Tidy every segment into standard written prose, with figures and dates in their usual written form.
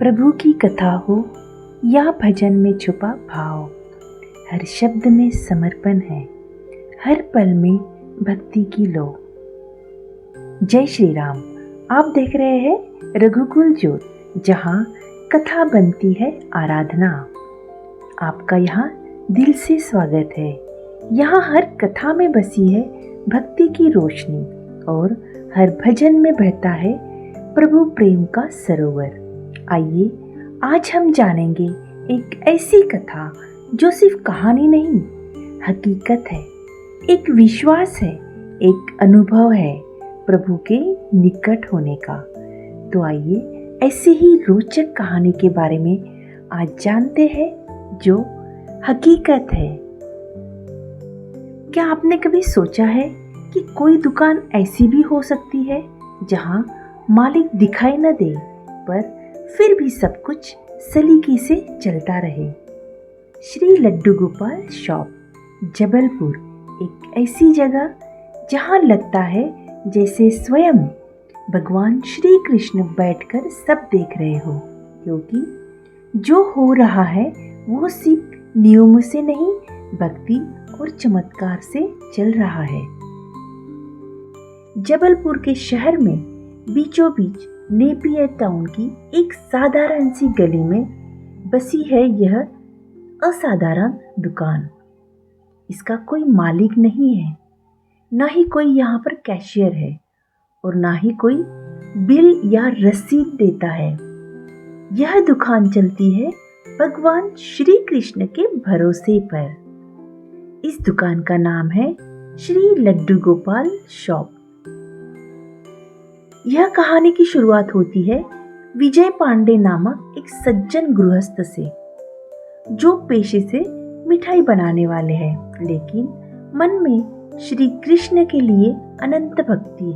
प्रभु की कथा हो या भजन में छुपा भाव, हर शब्द में समर्पण है, हर पल में भक्ति की लो। जय श्री राम। आप देख रहे हैं रघुकुल ज्योत, जहाँ कथा बनती है आराधना। आपका यहाँ दिल से स्वागत है। यहाँ हर कथा में बसी है भक्ति की रोशनी और हर भजन में बहता है प्रभु प्रेम का सरोवर। आइए आज हम जानेंगे एक ऐसी कथा जो सिर्फ कहानी नहीं, हकीकत है, एक विश्वास है, एक अनुभव है प्रभु के निकट होने का। तो आइए ऐसी ही रोचक कहानी के बारे में आज जानते हैं जो हकीकत है। क्या आपने कभी सोचा है कि कोई दुकान ऐसी भी हो सकती है जहां मालिक दिखाई न दे पर फिर भी सब कुछ सलीके से चलता रहे? श्री लड्डू गोपाल शॉप, जबलपुर, एक ऐसी जगह जहां लगता है जैसे स्वयं भगवान श्री कृष्ण बैठकर सब देख रहे हो, क्योंकि जो हो रहा है वो सिर्फ नियमों से नहीं, भक्ति और चमत्कार से चल रहा है। जबलपुर के शहर में बीचों बीच नेपियर टाउन की एक साधारण सी गली में बसी है यह असाधारण दुकान। इसका कोई मालिक नहीं है, ना ही कोई यहाँ पर कैशियर है और ना ही कोई बिल या रसीद देता है। यह दुकान चलती है भगवान श्री कृष्ण के भरोसे पर। इस दुकान का नाम है श्री लड्डू गोपाल शॉप। यह कहानी की शुरुआत होती है विजय पांडे नामक एक सज्जन गृहस्थ से, जो पेशे से मिठाई बनाने वाले हैं, लेकिन मन में श्री कृष्ण के लिए अनंत भक्ति।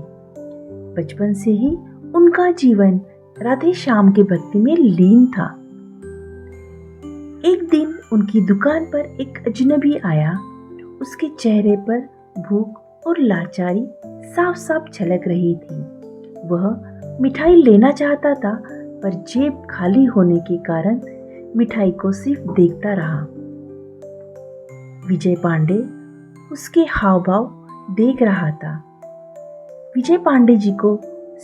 बचपन से ही उनका जीवन राधे श्याम की भक्ति में लीन था। एक दिन उनकी दुकान पर एक अजनबी आया। उसके चेहरे पर भूख और लाचारी साफ साफ झलक रही थी। वह मिठाई लेना चाहता था, पर जेब खाली होने के कारण मिठाई को सिर्फ देखता रहा। विजय पांडे उसके हाव भाव देख रहा था। विजय पांडे जी को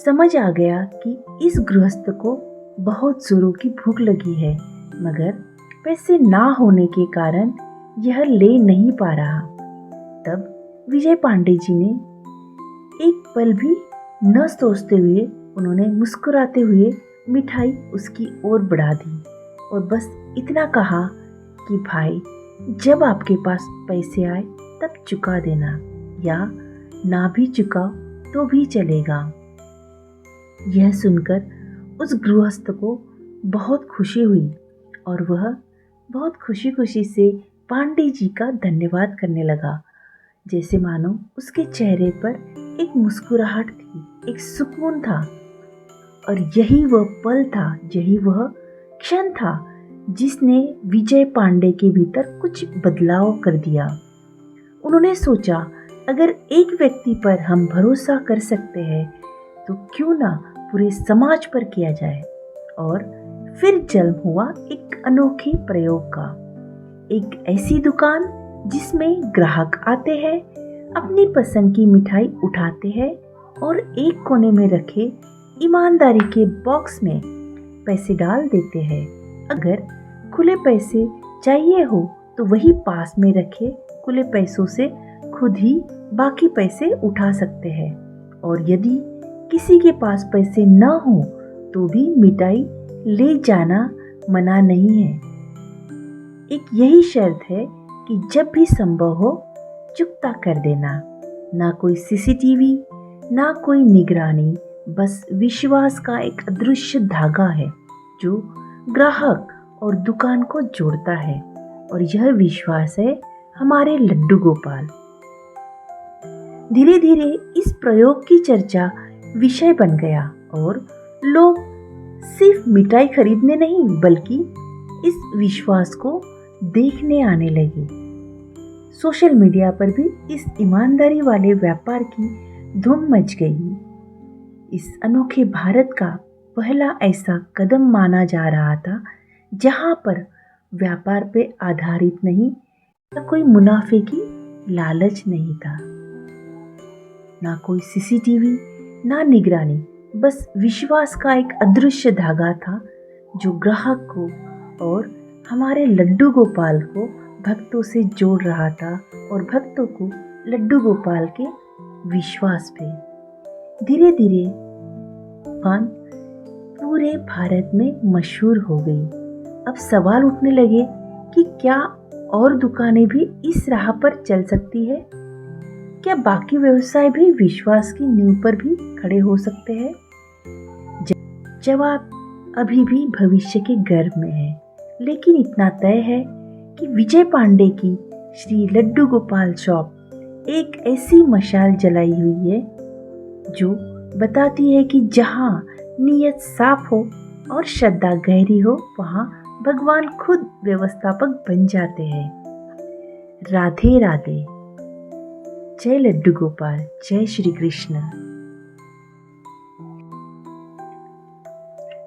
समझ आ गया कि इस गृहस्थ को बहुत जोरों की भूख लगी है, मगर पैसे ना होने के कारण यह ले नहीं पा रहा। तब विजय पांडे जी ने एक पल भी न सोचते हुए उन्होंने मुस्कुराते हुए मिठाई उसकी ओर बढ़ा दी और बस इतना कहा कि भाई, जब आपके पास पैसे आए तब चुका देना, या ना भी चुकाओ तो भी चलेगा। यह सुनकर उस गृहस्थ को बहुत खुशी हुई और वह बहुत खुशी खुशी से पांडे जी का धन्यवाद करने लगा, जैसे मानो उसके चेहरे पर एक मुस्कुराहट थी, एक सुकून था। और यही वह पल था, यही वह क्षण था जिसने विजय पांडे के भीतर कुछ बदलाव कर दिया। उन्होंने सोचा, अगर एक व्यक्ति पर हम भरोसा कर सकते हैं तो क्यों ना पूरे समाज पर किया जाए। और फिर जन्म हुआ एक अनोखे प्रयोग का। एक ऐसी दुकान जिसमें ग्राहक आते हैं, अपनी पसंद की मिठाई उठाते हैं और एक कोने में रखे ईमानदारी के बॉक्स में पैसे डाल देते हैं। अगर खुले पैसे चाहिए हो तो वही पास में रखे खुले पैसों से खुद ही बाकी पैसे उठा सकते हैं, और यदि किसी के पास पैसे न हो तो भी मिठाई ले जाना मना नहीं है। एक यही शर्त है कि जब भी संभव हो चुकता कर देना। ना कोई सीसीटीवी, ना कोई निगरानी, बस विश्वास का एक अदृश्य धागा है जो ग्राहक और दुकान को जोड़ता है। और यह विश्वास है हमारे लड्डू गोपाल। धीरे धीरे इस प्रयोग की चर्चा विषय बन गया और लोग सिर्फ मिठाई खरीदने नहीं, बल्कि इस विश्वास को देखने आने लगे। सोशल मीडिया पर भी इस ईमानदारी वाले व्यापार की धूम मच गई। इस अनोखे भारत का पहला ऐसा कदम माना जा रहा था जहाँ पर व्यापार पे आधारित नहीं या कोई मुनाफे की लालच नहीं था। ना कोई सीसीटीवी, ना निगरानी, बस विश्वास का एक अदृश्य धागा था जो ग्राहक को और हमारे लड्डू गोपाल को भक्तों से जोड़ रहा था और भक्तों को लड्डू गोपाल के विश्वास पे। धीरे धीरे दुकान पूरे भारत में मशहूर हो गई। अब सवाल उठने लगे कि क्या और दुकानें भी इस राह पर चल सकती है? क्या बाकी व्यवसाय भी विश्वास की नींव पर भी खड़े हो सकते हैं? जवाब अभी भी भविष्य के गर्भ में है, लेकिन इतना तय है कि विजय पांडे की श्री लड्डू गोपाल शॉप एक ऐसी मशाल जलाई हुई है जो बताती है कि जहाँ नीयत साफ हो और श्रद्धा गहरी हो, वहाँ भगवान खुद व्यवस्थापक बन जाते हैं। राधे राधे। जय लड्डू गोपाल, जय श्री कृष्ण।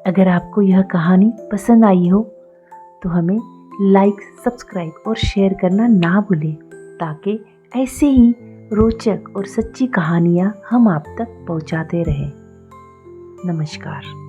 अगर आपको यह कहानी पसंद आई हो तो हमें लाइक, सब्सक्राइब और शेयर करना ना भूलें, ताकि ऐसे ही रोचक और सच्ची कहानियाँ हम आप तक पहुँचाते रहें। नमस्कार।